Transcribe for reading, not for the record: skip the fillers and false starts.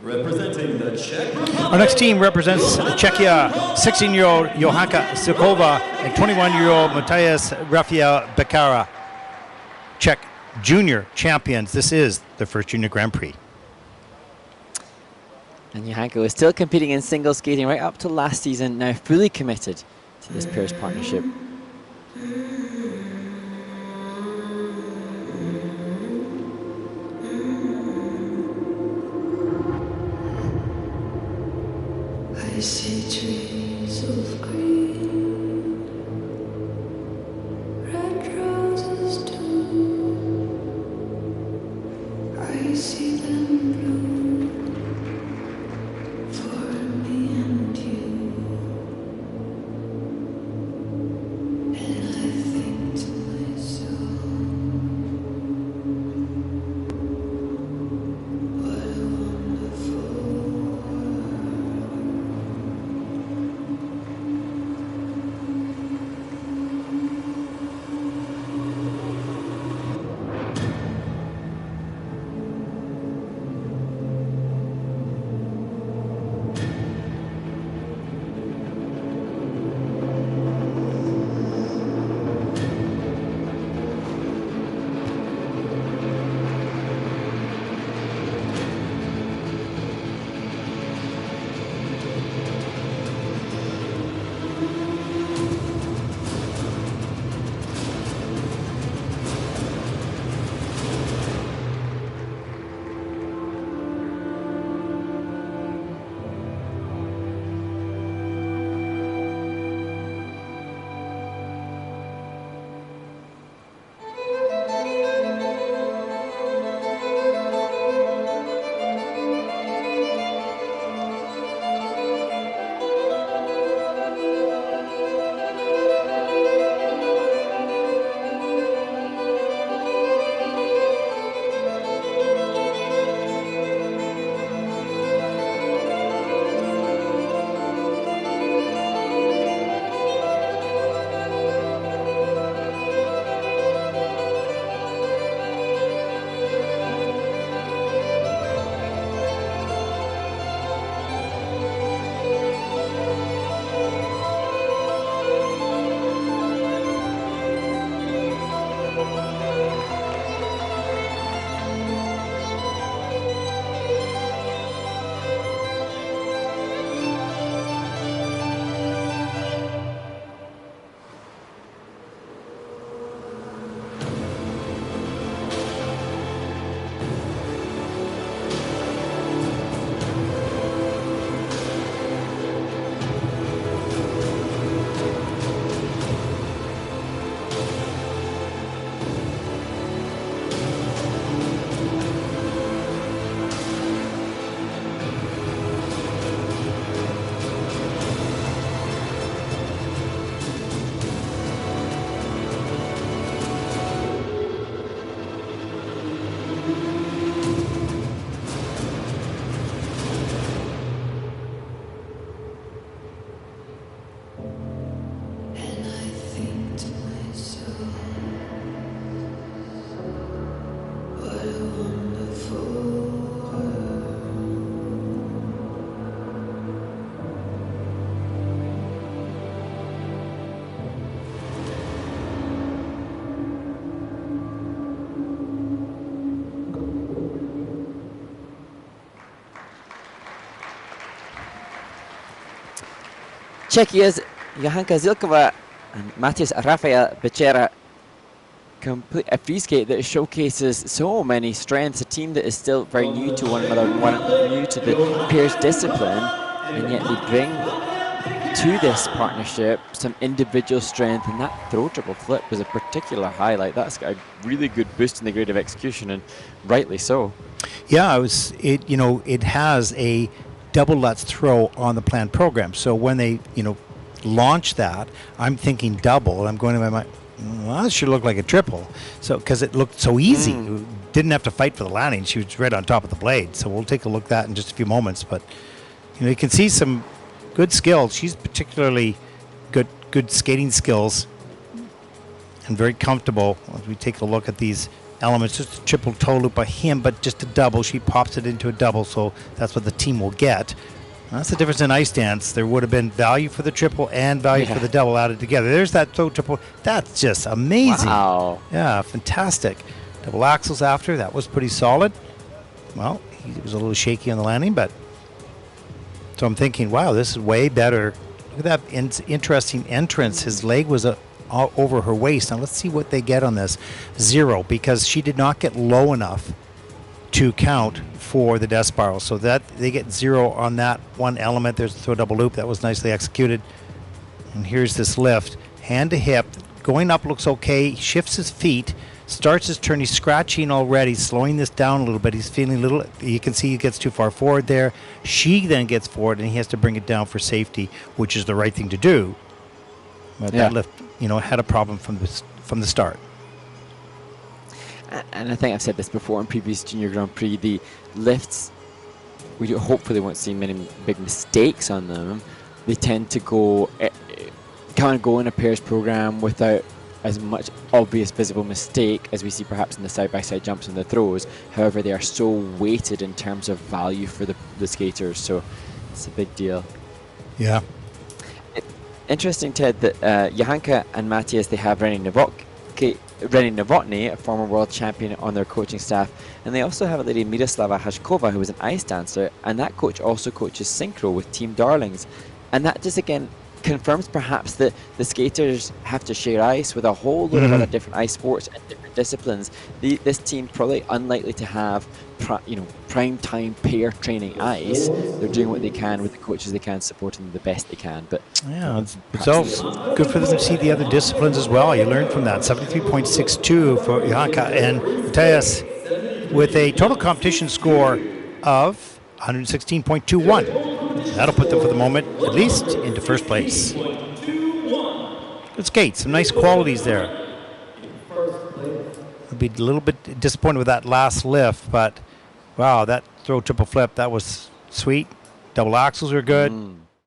Representing the Czech Republic. Our next team represents Czechia, 16-year-old Johanka ZILKOVA and 21-year-old Matyas Rafael BECERRA. Czech junior champions. This is the first junior Grand Prix. And Johanka was still competing in single skating right up to last season, now fully committed to this pairs partnership. I see trees of green, red roses too. I see them bloom for me and you. And I think to myself, what a wonderful Czechia's Johanka ZILKOVA and Matyas Rafael BECERRA complete a free skate that showcases so many strengths, a team that is still very new to one another, new to the pairs discipline, and yet they bring to this partnership some individual strength, and that throw triple flip was a particular highlight. That's got a really good boost in the grade of execution, and rightly so. Yeah, it has a double Lutz throw on the planned program. So when they, launch that, I'm thinking double, and I'm going to my mind, well, that should look like a triple. So, because it looked so easy. Didn't have to fight for the landing. She was right on top of the blade. So we'll take a look at that in just a few moments. But, you can see some good skills. She's particularly good skating skills and very comfortable as we take a look at these elements, just a triple toe loop by him, but just a double. She pops it into a double, so that's what the team will get. That's the difference in ice dance. There would have been value for the triple and value for the double added together. There's that toe triple. That's just amazing. Wow. Yeah, fantastic. Double axles after. That was pretty solid. Well, he was a little shaky on the landing, but so I'm thinking, wow, this is way better. Look at that interesting entrance. His leg was all over her waist. Now let's see what they get on this. 0, because she did not get low enough to count for the death spiral. So that they get 0 on that one element. There's the throw double loop. That was nicely executed. And here's this lift. Hand to hip. Going up looks okay. He shifts his feet. Starts his turn. He's scratching already, slowing this down a little bit. He's feeling a little, you can see he gets too far forward there. She then gets forward and he has to bring it down for safety, which is the right thing to do. But that lift, had a problem from the start. And I think I've said this before in previous Junior Grand Prix, the lifts, we hopefully won't see many big mistakes on them. They tend to go in a pairs program without as much obvious visible mistake as we see perhaps in the side-by-side jumps and the throws. However, they are so weighted in terms of value for the skaters, so it's a big deal. Yeah. Interesting, Ted, that Johanka and Matyas, they have Rennie Novotny, a former world champion, on their coaching staff, and they also have a lady, Miroslava Hashkova, who is an ice dancer, and that coach also coaches synchro with Team Darlings. And that just again confirms perhaps that the skaters have to share ice with a whole lot of other different ice sports and different disciplines. This team probably unlikely to have prime time pair training ice. They're doing what they can with the coaches they can, supporting them the best they can. But yeah, it's also good for them to see the other disciplines as well. You learn from that. 73.62 for Johanka and Matyas with a total competition score of 116.21. That'll put them for the moment, at least, into first place. Good skates, some nice qualities there. I'll be a little bit disappointed with that last lift, but wow, that throw triple flip, that was sweet. Double axles are good.